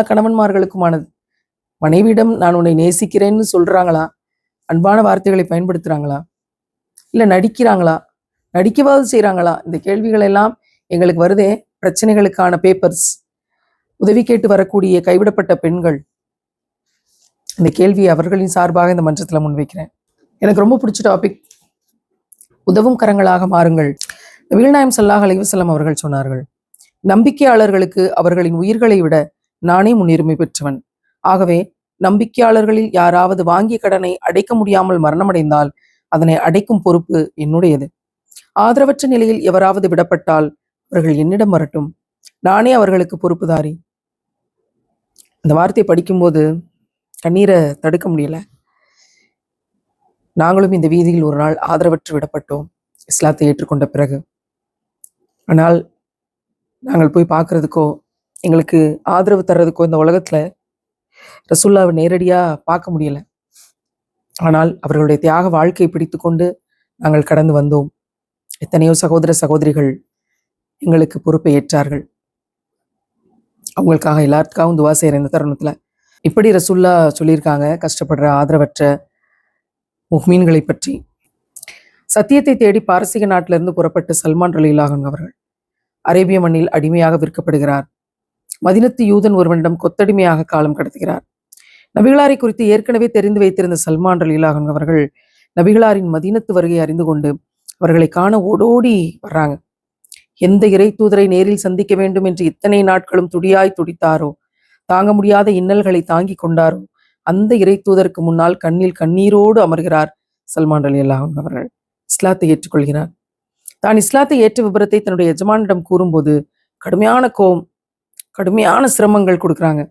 கணவன்மார்களுக்குமானது. மனைவியிடம் நான் உன்னை நேசிக்கிறேன்னு சொல்றாங்களா? அன்பான வார்த்தைகளை பயன்படுத்துறாங்களா? இல்ல நடிக்கிறாங்களா? நடிக்கவாது செய்றாங்களா? இந்த கேள்விகள் எல்லாம் எங்களுக்கு வருதே. பிரச்சனைகளுக்கான பேப்பர்ஸ், உதவி கேட்டு வரக்கூடிய கைவிடப்பட்ட பெண்கள். இந்த கேள்வியை அவர்களின் சார்பாக இந்த மன்றத்தில் முன்வைக்கிறேன். எனக்கு ரொம்ப பிடிச்ச டாபிக், உதவும் கரங்களாக மாறுங்கள். நபிகள் நாயகம் ஸல்லல்லாஹு அலைஹி வஸல்லம் அவர்கள் சொன்னார்கள், நம்பிக்கையாளர்களுக்கு அவர்களின் உயிர்களை விட நானே முன்னுரிமை பெற்றவன். ஆகவே நம்பிக்கையாளர்களில் யாராவது வாங்கிய கடனை அடைக்க முடியாமல் மரணமடைந்தால் அதனை அடைக்கும் பொறுப்பு என்னுடையது. ஆதரவற்ற நிலையில் எவராவது விடப்பட்டால் அவர்கள் என்னிடம் வரட்டும், நானே அவர்களுக்கு பொறுப்புதாரி. இந்த வார்த்தையை படிக்கும்போது கண்ணீரை தடுக்க முடியல. நாங்களும் இந்த வீதியில் ஒரு நாள் ஆதரவற்று விடப்பட்டோம் இஸ்லாத்தை ஏற்றுக்கொண்ட பிறகு. ஆனால் நாங்கள் போய் பார்க்கறதுக்கோ எங்களுக்கு ஆதரவு தர்றதுக்கோ இந்த உலகத்துல ரசூல்லாவை நேரடியா பார்க்க முடியல. ஆனால் அவர்களுடைய தியாக வாழ்க்கையை பிடித்து கொண்டு நாங்கள் கடந்து வந்தோம். எத்தனையோ சகோதர சகோதரிகள் எங்களுக்கு பொறுப்பை ஏற்றார்கள். அவங்களுக்காக எல்லாத்துக்காகவும் துவா செய்கிற இந்த தருணத்துல இப்படி ரசூல்லா சொல்லியிருக்காங்க கஷ்டப்படுற ஆதரவற்ற முஹ்மீன்களை பற்றி. சத்தியத்தை தேடி பாரசீக நாட்டிலிருந்து புறப்பட்ட சல்மான் ரலியல்லாஹு அன்ஹு அவர்கள் அரேபிய மண்ணில் அடிமையாக விற்கப்படுகிறார். மதினத்து யூதன் ஒருவனிடம் கொத்தடிமையாக காலம் கடத்துகிறார். நபிகளாரை குறித்து ஏற்கனவே தெரிந்து வைத்திருந்த சல்மான் ரலியல்லாஹு அன்ஹு அவர்கள் நபிகளாரின் மதீனத்து வருகை அறிந்து கொண்டு அவர்களை காண ஓடோடி வர்றாங்க. எந்த இறை தூதரை நேரில் சந்திக்க வேண்டும் என்று இத்தனை நாட்களும் துடியாய் துடித்தாரோ, தாங்க முடியாத இன்னல்களை தாங்கி கொண்டாரோ, அந்த இறை தூதருக்கு முன்னால் கண்ணில் கண்ணீரோடு அமர்கிறார் சல்மான் ரலியல்லாஹு அன்ஹு அவர்கள். இஸ்லாத்தை ஏற்றுக்கொள்கிறார். தான் இஸ்லாத்தை ஏற்ற விபரத்தை தன்னுடைய எஜமானிடம் கூறும்போது கடுமையான கோபம், கடுமையான சிரமங்கள் கொடுக்குறாங்க.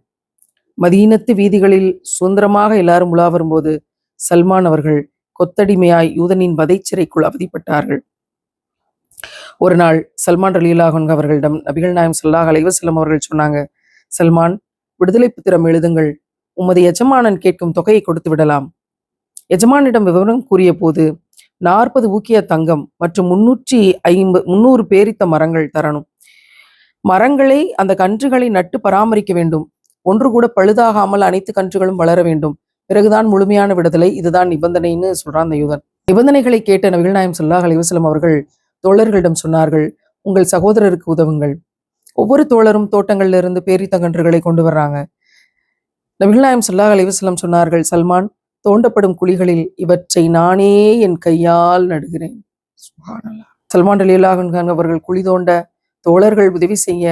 மதீனத்து வீதிகளில் சுதந்திரமாக எல்லாரும் உலா வரும்போது சல்மான் அவர்கள் கொத்தடிமையாய் யூதனின் வதைச்சிறைக்குள் அவதிப்பட்டார்கள். ஒரு நாள் சல்மான் ரலியல்லாஹு அன்ஹு அவர்களிடம் நபிகள் நாயகம் ஸல்லல்லாஹு அலைஹி வஸல்லம் அவர்கள் சொன்னாங்க, சல்மான், விடுதலை பத்திரம் எழுதுங்கள், உமது எஜமானன் கேட்கும் தொகையை கொடுத்து விடலாம். எஜமானிடம் விவரம் கூறிய போது 40 ஊக்கிய தங்கம் மற்றும் 300 பேரித்த மரங்கள் தரணும். மரங்களை, அந்த கன்றுகளை நட்டு பராமரிக்க வேண்டும். ஒன்று கூட பழுதாகாமல் அனைத்து கன்றுகளும் வளர வேண்டும். பிறகுதான் முழுமையான விடுதலை. இதுதான் நிபந்தனைன்னு சொல்றான் அந்த யூதன். நிபந்தனைகளை கேட்ட நபிகள் நாயகம் ஸல்லல்லாஹு அலைஹி வஸல்லம் அவர்கள் தோழர்களிடம் சொன்னார்கள், உங்கள் சகோதரருக்கு உதவுங்கள். ஒவ்வொரு தோழரும் தோட்டங்கள்ல இருந்து பேரித்த கன்றுகளை கொண்டு வர்றாங்க. நபிகள் நாயகம் ஸல்லல்லாஹு அலைஹி வஸல்லம் சொன்னார்கள், சல்மான், தோண்டப்படும் குழிகளில் இவற்றை நானே என் கையால் நடுகிறேன். சுப்ஹானல்லாஹ். சல்மான் ரலியல்லாஹு அன்ஹு அவர்கள் குழி தோண்ட, தோழர்கள் உதவி செய்ய,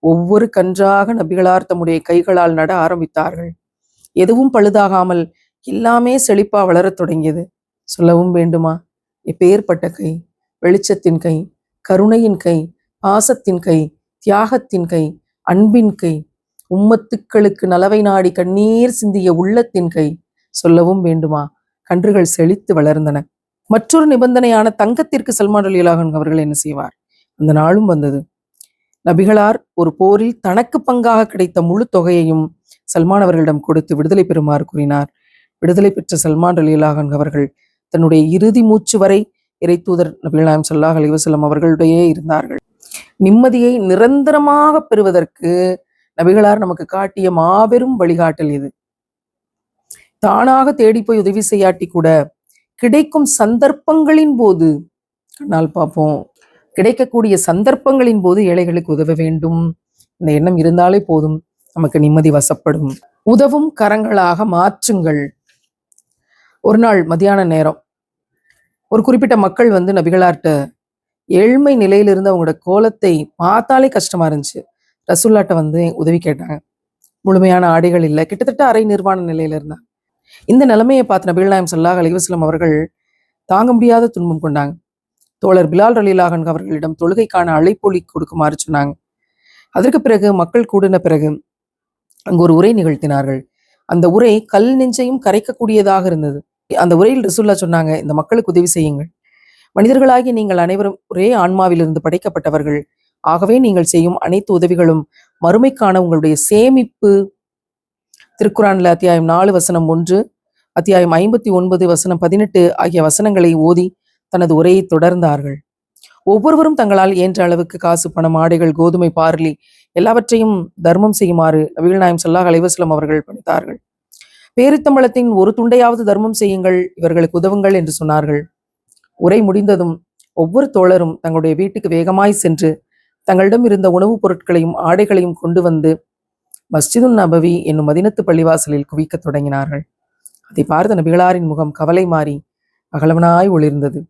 ஒவ்வொரு கன்றாக நபிகளார் தம்முடைய கைகளால் நட ஆரம்பித்தார்கள். எதுவும் பழுதாகாமல் எல்லாமே செழிப்பா வளரத் தொடங்கியது. சொல்லவும் வேண்டுமா? எப்பேற்பட்ட கை! வெளிச்சத்தின் கை, கருணையின் கை, பாசத்தின் கை, தியாகத்தின் கை, அன்பின் கை, உம்மத்துக்களுக்கு நலவை நாடி கண்ணீர் சிந்திய உள்ளத்தின் கை. சொல்லவும் வேண்டுமா? கன்றுகள் செழித்து வளர்ந்தன. மற்றொரு நிபந்தனையான தங்கத்திற்கு சல்மான் ரலியல்லாஹு அன்ஹு அவர்கள் என்ன செய்வார்? அந்த நாளும் வந்தது. நபிகளார் ஒரு போரில் தனக்கு பங்காக கிடைத்த முழு தொகையையும் சல்மான் அவர்களிடம் கொடுத்து விடுதலை பெறுமாறு கூறினார். விடுதலை பெற்ற சல்மான் ரலியல்லாஹு அன்ஹு அவர்கள் தன்னுடைய இறுதி மூச்சு வரை இறை தூதர் நபிகள் நாயகம் ஸல்லல்லாஹு அலைஹி வஸல்லம் அவர்களுடையே இருந்தார்கள். நிம்மதியை நிரந்தரமாக பெறுவதற்கு நபிகளார் நமக்கு காட்டிய மாபெரும் வழிகாட்டல் இது. தானாக தேடி போய் உதவி செய்யாட்டி கூட கிடைக்கும் சந்தர்ப்பங்களின் போது, கண்ணால் பார்ப்போம், கிடைக்கக்கூடிய சந்தர்ப்பங்களின் போது ஏழைகளுக்கு உதவ வேண்டும் இந்த எண்ணம் இருந்தாலே போதும், நமக்கு நிம்மதி வசப்படும். உதவும் கரங்களாக மாற்றுங்கள். ஒரு நாள் மதியான நேரம் ஒரு குறிப்பிட்ட மக்கள் நபிகளார்ட்ட ஏழ்மை நிலையிலிருந்து அவங்களோட கோலத்தை பார்த்தாலே கஷ்டமா இருந்துச்சு. ரசூல்லாட்ட உதவி கேட்டாங்க. முழுமையான ஆடைகள் இல்லை, கிட்டத்தட்ட அரை நிர்வாண நிலையில இருந்தாங்க. இந்த நிலைமையை பார்த்த நபிகள் நாயகம் ஸல்லல்லாஹு அலைஹி வஸல்லம் அவர்கள் தாங்க முடியாத துன்பம் கொண்டாங்க. தோழர் பிலால் ரலியல்லாஹு அன்ஹு அவர்களிடம் தொழுகைக்கான அழைப்பொலி கொடுக்குமாறு சொன்னாங்க. அதற்கு பிறகு மக்கள் கூடின பிறகு அங்கு ஒரு உரை நிகழ்த்தினார்கள். அந்த உரை கல் நெஞ்சையும் கரைக்கக்கூடியதாக இருந்தது. அந்த உரையில் ரசூல்லா சொன்னாங்க, இந்த மக்களுக்கு உதவி செய்யுங்கள். மனிதர்களாகி நீங்கள் அனைவரும் ஒரே ஆன்மாவிலிருந்து படைக்கப்பட்டவர்கள். ஆகவே நீங்கள் செய்யும் அனைத்து உதவிகளும் மறுமைக்கான உங்களுடைய சேமிப்பு. திருக்குரான்ல அத்தியாயம் 4 வசனம் 1, அத்தியாயம் 59 வசனம் 18 ஆகிய வசனங்களை ஓதி தனது உரையை தொடர்ந்தார்கள். ஒவ்வொருவரும் தங்களால் இயன்ற அளவுக்கு காசு, பணம், ஆடைகள், கோதுமை, பார்லி எல்லாவற்றையும் தர்மம் செய்யுமாறு நபிகள் நாயகம் ஸல்லல்லாஹு அலைஹி வஸல்லம் அவர்கள் பணித்தார்கள். பேரித்தம்பளத்தின் ஒரு துண்டையாவது தர்மம் செய்யுங்கள், இவர்களுக்கு உதவுங்கள் என்று சொன்னார்கள். உரை முடிந்ததும் ஒவ்வொரு தோழரும் தங்களுடைய வீட்டுக்கு வேகமாய் சென்று தங்களிடம் இருந்த உணவுப் பொருட்களையும் ஆடைகளையும் கொண்டு வந்து மஸ்ஜிதுன் நபவி என்னும் மதீனத்து பள்ளிவாசலில் குவிக்க தொடங்கினார்கள். அதை பார்த்த நபிகளாரின் முகம் கவலை மாறி அகலவனாய் ஒளிர்ந்தது.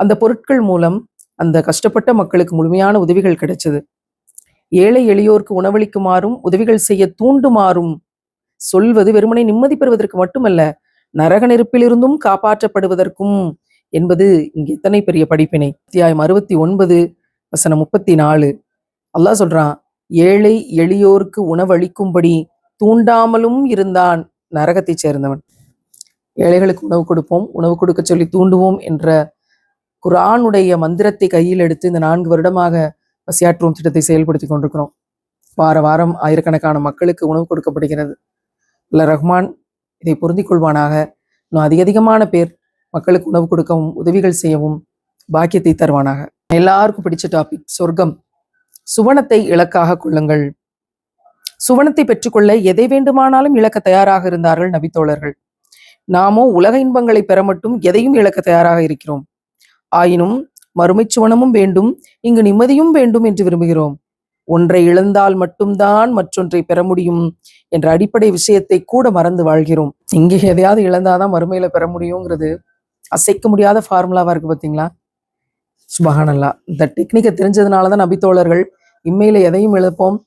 அந்த பொருட்கள் மூலம் அந்த கஷ்டப்பட்ட மக்களுக்கு முழுமையான உதவிகள் கிடைச்சது. ஏழை எளியோருக்கு உணவளிக்குமாறும் உதவிகள் செய்ய தூண்டுமாறும் சொல்வது வெறுமனை நிம்மதி பெறுவதற்கு மட்டுமல்ல, நரக நெருப்பிலிருந்தும் காப்பாற்றப்படுவதற்கும் என்பது இங்கு எத்தனை பெரிய படிப்பினை. அத்தியாயம் 69 வசனம் 34 அல்லாஹ் சொல்றான், ஏழை எளியோருக்கு உணவளிக்கும்படி தூண்டாமலும் இருந்தான் நரகத்தை சேர்ந்தவன். ஏழைகளுக்கு உணவு கொடுப்போம், உணவு கொடுக்க சொல்லி தூண்டுவோம் என்ற குர்ஆனுடைய மந்திரத்தை கையில் எடுத்து இந்த 4 வருடமாக பசியாற்றுவோம் திட்டத்தை செயல்படுத்தி கொண்டிருக்கிறோம். வார வாரம் ஆயிரக்கணக்கான மக்களுக்கு உணவு கொடுக்கப்படுகிறது. அல்ல ரஹ்மான் இதை பொருந்திக் கொள்வானாக. இன்னும் அதிகமான பேர் மக்களுக்கு உணவு கொடுக்கவும் உதவிகள் செய்யவும் பாக்கியத்தை தருவானாக. எல்லாருக்கும் பிடிச்ச டாபிக் சொர்க்கம். சுவனத்தை இலக்காக கொள்ளுங்கள். சுவனத்தை பெற்றுக்கொள்ள எதை வேண்டுமானாலும் இழக்க தயாராக இருந்தார்கள் நபித்தோழர்கள். நாமோ உலக இன்பங்களை பெற மட்டும் எதையும் இழக்க தயாராக இருக்கிறோம். ஆயினும் மறுமை சுவனமும் வேண்டும், இங்கு நிம்மதியும் வேண்டும் என்று விரும்புகிறோம். ஒன்றை இழந்தால் மட்டும்தான் மற்றொன்றை பெற முடியும் என்ற அடிப்படை விஷயத்தை கூட மறந்து வாழ்கிறோம். இங்கே எதையாவது இழந்தாதான் மறுமையில பெற முடியுங்கிறது அசைக்க முடியாத ஃபார்முலாவா இருக்கு பார்த்தீங்களா? சுபஹானல்லாஹ். இந்த டெக்னிக்கை தெரிஞ்சதுனாலதான் நபித்தோழர்கள் இம்மையில எதையும் இழப்போம்,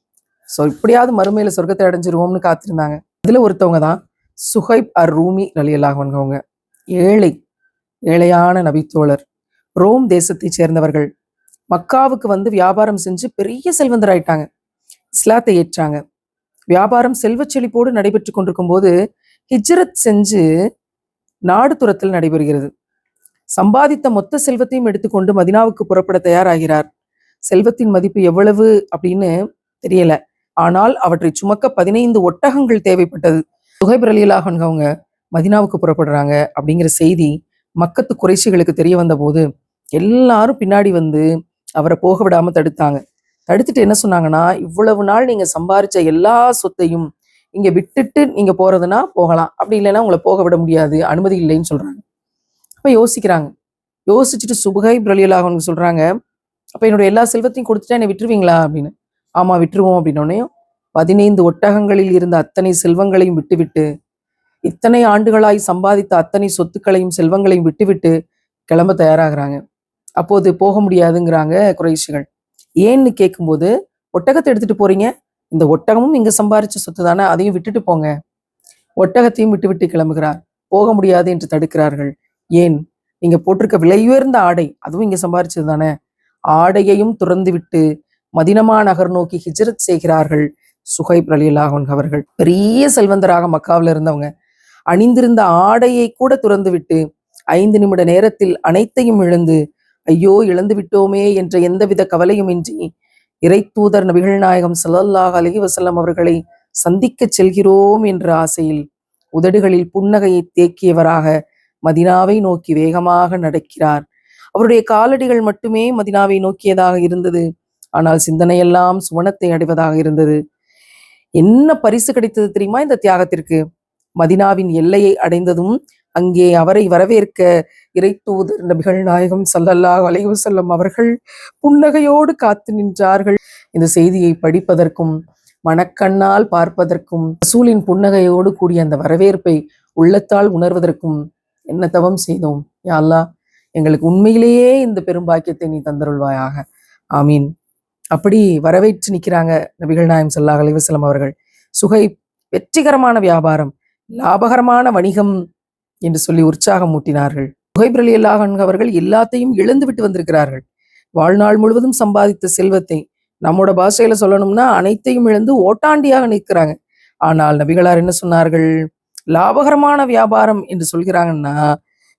இப்படியாவது மறுமையில சொர்க்கத்தை அடைஞ்சிருவோம்னு காத்திருந்தாங்க. இதுல ஒருத்தவங்க தான் சுஹைப் அர் ரூமி ரலியல்லாஹு அன்ஹு. அவங்க ஏழையான நபித்தோழர், ரோம் தேசத்தை சேர்ந்தவர்கள். மக்காவுக்கு வியாபாரம் செஞ்சு பெரிய செல்வந்தர் ஆயிட்டாங்க. இஸ்லாத்தை ஏற்றாங்க. வியாபாரம் செல்வச் செழிப்போடு நடைபெற்று கொண்டிருக்கும் போது ஹிஜ்ரத் செஞ்சு நாடு துரத்தல் நடைபெறுகிறது. சம்பாதித்த மொத்த செல்வத்தையும் எடுத்துக்கொண்டு மதினாவுக்கு புறப்பட தயாராகிறார். செல்வத்தின் மதிப்பு எவ்வளவு அப்படின்னு தெரியல, ஆனால் அவற்றை சுமக்க 15 ஒட்டகங்கள் தேவைப்பட்டது. சுஹைப் ரலியல்லாஹு அன்ஹு அவங்க மதினாவுக்கு புறப்படுறாங்க அப்படிங்கிற செய்தி மக்கத்து குறைஷிகளுக்கு தெரிய வந்த போது எல்லாரும் பின்னாடி அவரை போக விடாம தடுத்தாங்க. தடுத்துட்டு என்ன சொன்னாங்கன்னா, இவ்வளவு நாள் நீங்க சம்பாரிச்ச எல்லா சொத்தையும் இங்க விட்டுட்டு நீங்க போறதுன்னா போகலாம், அப்படி இல்லைன்னா உங்களை போக விட முடியாது, அனுமதி இல்லைன்னு சொல்றாங்க. அப்ப யோசிக்கிறாங்க. யோசிச்சுட்டு சுஹைப் ரலியல்லாஹு அன்ஹு சொல்றாங்க, அப்ப என்னோட எல்லா செல்வத்தையும் கொடுத்துட்டா என்னை விட்டுருவீங்களா அப்படின்னு. ஆமா விட்டுருவோம் அப்படின்னோடனே 15 ஒட்டகங்களில் இருந்த அத்தனை செல்வங்களையும் விட்டுவிட்டு, இத்தனை ஆண்டுகளாய் சம்பாதித்த அத்தனை சொத்துக்களையும் செல்வங்களையும் விட்டுவிட்டு கிளம்ப தயாராகிறாங்க. அப்போது போக முடியாதுங்கிறாங்க குறைஷிகள். ஏன்னு கேட்கும்போது, ஒட்டகத்தை எடுத்துட்டு போறீங்க, இந்த ஒட்டகமும் இங்க சம்பாரிச்ச சொத்து தானே, அதையும் விட்டுட்டு போங்க. ஒட்டகத்தையும் விட்டு கிளம்புகிறார். போக முடியாது என்று தடுக்கிறார்கள். ஏன்? நீங்க போட்டிருக்க விலை உயர்ந்த ஆடை, அதுவும் இங்க சம்பாரிச்சது தானே. ஆடையையும் துறந்து விட்டு மதினமா நகர் நோக்கி ஹிஜ்ரத் செய்கிறார்கள் சுஹைப் ரலியல்லாஹு அன்ஹு அவர்கள். பெரிய செல்வந்தராக மக்காவில் இருந்தவங்க அணிந்திருந்த ஆடையை கூட துறந்து விட்டு 5 நிமிட நேரத்தில் அனைத்தையும் இழந்து, ஐயோ இழந்து விட்டோமே என்ற எந்தவித கவலையும் இன்றி இறை தூதர் நபிகள் நாயகம் ஸல்லல்லாஹு அலைஹி வஸல்லம் அவர்களை சந்திக்க செல்கிறோம் என்ற ஆசையில் உதடுகளில் புன்னகையை தேக்கியவராக மதினாவை நோக்கி வேகமாக நடக்கிறார். அவருடைய காலடிகள் மட்டுமே மதினாவை நோக்கியதாக இருந்தது, ஆனால் சிந்தனையெல்லாம் சுவனத்தை அடைவதாக இருந்தது. என்ன பரிசு கிடைத்தது தெரியுமா இந்த தியாகத்திற்கு? மதினாவின் எல்லையை அடைந்ததும் அங்கே அவரை வரவேற்க இறை தூதர் நபிகள் நாயகம் ஸல்லல்லாஹு அலைஹி வஸல்லம் அவர்கள் புன்னகையோடு காத்து நின்றார்கள். இந்த செய்தியை படிப்பதற்கும் மனக்கண்ணால் பார்ப்பதற்கும் ரசூலின் புன்னகையோடு கூடிய அந்த வரவேற்பை உள்ளத்தால் உணர்வதற்கும் என்ன தவம் செய்தோம். யா அல்லாஹ், எங்களுக்கு உண்மையிலேயே இந்த பெரும் பாக்கியத்தை நீ தந்தருள்வாயாக. ஆமீன். அப்படி வரவேற்று நிற்கிறாங்க நபிகள் நாயகம் ஸல்லல்லாஹு அலைஹி வஸல்லம் அவர்கள். சுஹைப் வெற்றிகரமான வியாபாரம், லாபகரமான வணிகம் என்று சொல்லி உற்சாகம் ஊட்டினார்கள். சுஹைப் ரலியல்லாஹு அன்ஹு அவர்கள் எல்லாத்தையும் இழந்து விட்டு வந்திருக்கிறார்கள். வாழ்நாள் முழுவதும் சம்பாதித்த செல்வத்தை, நம்மோட பாஷையில சொல்லணும்னா அனைத்தையும் இழந்து ஓட்டாண்டியாக நிற்கிறாங்க. ஆனால் நபிகளார் என்ன சொன்னார்கள்? லாபகரமான வியாபாரம் என்று சொல்கிறாங்கன்னா,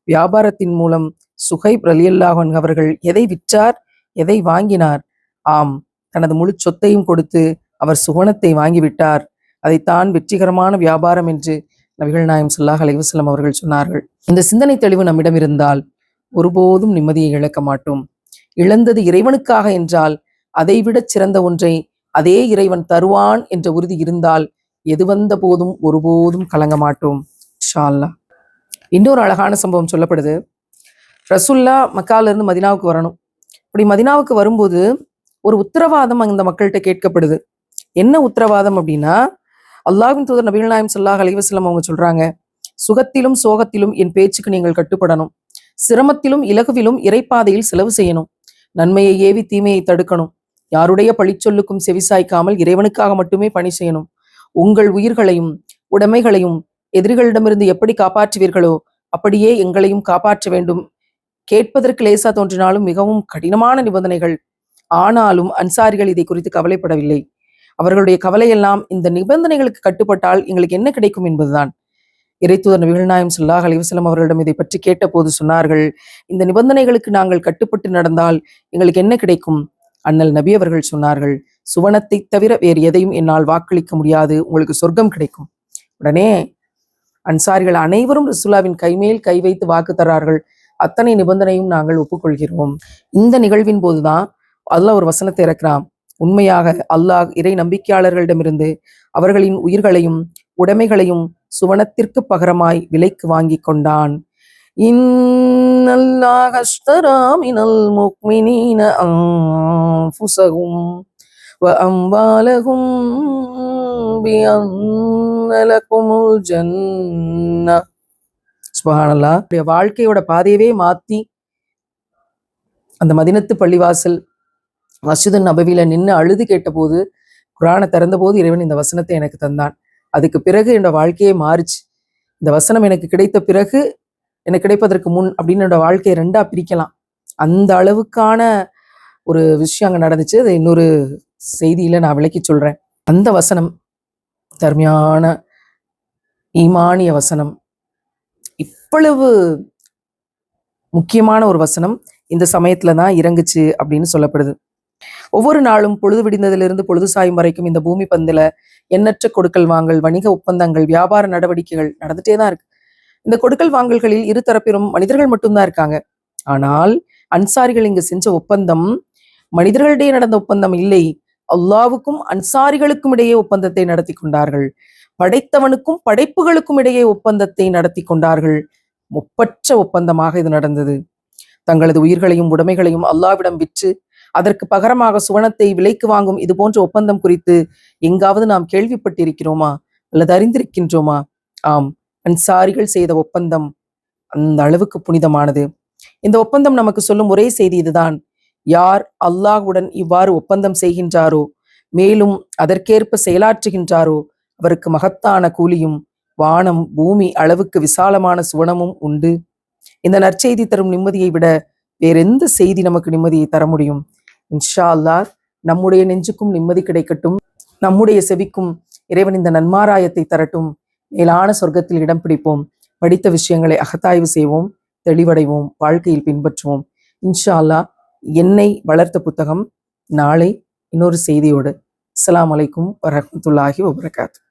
வியாபாரத்தின் மூலம் சுஹைப் ரலியல்லாஹு அன்ஹு அவர்கள் எதை விற்றார், எதை வாங்கினார்? ஆம், தனது முழு சொத்தையும் கொடுத்து அவர் சுவனத்தை வாங்கிவிட்டார். அதைத்தான் வெற்றிகரமான வியாபாரம் என்று நபிகள் நாயகம் ஸல்லல்லாஹு அலைஹி வஸல்லம் அவர்கள் சொன்னார்கள். இந்த சிந்தனை தெளிவு நம்மிடம் இருந்தால் ஒருபோதும் நிம்மதியை இழக்க மாட்டோம். இழந்தது இறைவனுக்காக என்றால் அதைவிட சிறந்த ஒன்றை அதே இறைவன் தருவான் என்ற உறுதி இருந்தால் எது வந்த போதும் ஒருபோதும் கலங்க மாட்டோம். இன்ஷா அல்லாஹ். இன்னொரு அழகான சம்பவம் சொல்லப்படுது. ரசூல்லா மக்கால இருந்து மதினாவுக்கு வரணும். இப்படி மதினாவுக்கு வரும்போது ஒரு உத்தரவாதம் அந்த மக்கள்கிட்ட கேட்கப்படுது. என்ன உத்தரவாதம் அப்படின்னா, அல்லாஹ்வின் தூதர் நபிகள் நாயகம் ஸல்லல்லாஹு அலைஹி வஸல்லம் அவங்க சொல்றாங்க, சுகத்திலும் சோகத்திலும் என் பேச்சுக்கு நீங்கள் கட்டுப்படணும். சிரமத்திலும் இலகுவிலும் இறைப்பாதையில் செலவு செய்யணும். நன்மையை ஏவி தீமையை தடுக்கணும். யாருடைய பழிச்சொல்லுக்கும் செவிசாய்க்காமல் இறைவனுக்காக மட்டுமே பணி செய்யணும். உங்கள் உயிர்களையும் உடைமைகளையும் எதிரிகளிடமிருந்து எப்படி காப்பாற்றுவீர்களோ அப்படியே எங்களையும் காப்பாற்ற வேண்டும். கேட்பதற்கு லேசா தோன்றினாலும் மிகவும் கடினமான நிபந்தனைகள். ஆனாலும் அன்சாரிகள் இதை குறித்து கவலைப்படவில்லை. அவர்களுடைய கவலையெல்லாம் இந்த நிபந்தனைகளுக்கு கட்டுப்பட்டால் எங்களுக்கு என்ன கிடைக்கும் என்பதுதான். இறைத்தூதர் நபிகள் நாயகம் ஸல்லல்லாஹு அலைஹி வஸல்லம் அவர்களிடம் இதை பற்றி கேட்டபோது சொன்னார்கள், இந்த நிபந்தனைகளுக்கு நாங்கள் கட்டுப்பட்டு நடந்தால் எங்களுக்கு என்ன கிடைக்கும்? அண்ணல் நபி அவர்கள் சொன்னார்கள், சுவனத்தை தவிர வேறு எதையும் என்னால் வாக்களிக்க முடியாது, உங்களுக்கு சொர்க்கம் கிடைக்கும். உடனே அன்சாரிகள் அனைவரும் ரசூலுல்லாவின் கைமேல் கை வைத்து வாக்கு தரார்கள், அத்தனை நிபந்தனையும் நாங்கள் ஒப்புக்கொள்கிறோம். இந்த நிகழ்வின் போதுதான் அல்லாஹ் ஒரு வசனத்தை இறக்குறான். உண்மையாக அல்லாஹ் இறை நம்பிக்கையாளர்களிடமிருந்து அவர்களின் உயிர்களையும் உடைமைகளையும் சுவனத்திற்கு பகரமாய் விலைக்கு வாங்கி கொண்டான். இன்னல்லாஹ அஷ்தரா மினல் முஃமினீன அன்ஃபுஸஹும் வ அம்வாலஹும் பிஅன்ன லகுமுல் ஜன்னah. சுப்ஹானல்லாஹ். வாழ்க்கையோட பாதையவே மாத்தி அந்த மதீனத்து பள்ளிவாசல் மஸ்ஜிது நபவியில நின்று அழுது கேட்டபோது, குர்ஆனை திறந்தபோது இறைவன் இந்த வசனத்தை எனக்கு தந்தான். அதுக்கு பிறகு என்னோட வாழ்க்கையே மாறிச்சு. இந்த வசனம் எனக்கு கிடைத்த பிறகு, எனக்கு கிடைப்பதற்கு முன் அப்படின்னு என்னோட வாழ்க்கையை ரெண்டா பிரிக்கலாம். அந்த அளவுக்கான ஒரு விஷயம் அங்கே நடந்துச்சு. அதை இன்னொரு செய்தியில நான் விளக்கி சொல்றேன். அந்த வசனம் தர்மையான ஈமானிய வசனம், இவ்வளவு முக்கியமான ஒரு வசனம் இந்த சமயத்துல தான் இறங்குச்சு அப்படின்னு சொல்லப்படுது. ஒவ்வொரு நாளும் பொழுது விடிந்ததிலிருந்து பொழுது சாயும் வரைக்கும் இந்த பூமி பந்தில எண்ணற்ற கொடுக்கல் வாங்கல், வணிக ஒப்பந்தங்கள், வியாபார நடவடிக்கைகள் நடந்துட்டே தான் இருக்கு. இந்த கொடுக்கல் வாங்கல்களில் இரு தரப்பிலும் மனிதர்கள் மட்டும்தான் இருக்காங்க. ஆனால் அன்சாரிகள் இங்கு செஞ்ச ஒப்பந்தம் மனிதர்களிடையே நடந்த ஒப்பந்தம் இல்லை, அல்லாவுக்கும் அன்சாரிகளுக்கும் இடையே ஒப்பந்தத்தை நடத்தி கொண்டார்கள். படைத்தவனுக்கும் படைப்புகளுக்கும் இடையே ஒப்பந்தத்தை நடத்தி கொண்டார்கள். ஒப்பற்ற ஒப்பந்தமாக இது நடந்தது. தங்களது உயிர்களையும் உடைமைகளையும் அல்லாவிடம் விற்று அதற்கு பகரமாக சுவனத்தை விலைக்கு வாங்கும் இது போன்ற ஒப்பந்தம் குறித்து எங்காவது நாம் கேள்விப்பட்டிருக்கிறோமா அல்லது அறிந்திருக்கின்றோமா? ஆம், அன்சாரிகள் செய்த ஒப்பந்தம் அந்த அளவுக்கு புனிதமானது. இந்த ஒப்பந்தம் நமக்கு சொல்லும் ஒரே செய்தி இதுதான்: யார் அல்லாஹ்வுடன் இவ்வாறு ஒப்பந்தம் செய்கின்றாரோ, மேலும் அதற்கேற்ப செயலாற்றுகின்றாரோ, அவருக்கு மகத்தான கூலியும் வானம் பூமி அளவுக்கு விசாலமான சுவனமும் உண்டு. இந்த நற்செய்தி தரும் நிம்மதியை விட வேறெந்த செய்தி நமக்கு நிம்மதியை தர முடியும்? இன்ஷா அல்லாஹ் நம்முடைய நெஞ்சுக்கும் நிம்மதி கிடைக்கட்டும். நம்முடைய செவிக்கும் இறைவன் இந்த நன்மாராயத்தை தரட்டும். மேலான சொர்க்கத்தில் இடம் பிடிப்போம். படித்த விஷயங்களை அகத்தாய்வு செய்வோம், தெளிவடைவோம், வாழ்க்கையில் பின்பற்றுவோம். இன்ஷா அல்லாஹ். என்னை வளர்த்த புத்தகம் நாளை இன்னொரு செய்தியோடு. அஸ்ஸலாமு அலைக்கும் வரஹ்மத்துல்லாஹி வபரகாத்துஹு.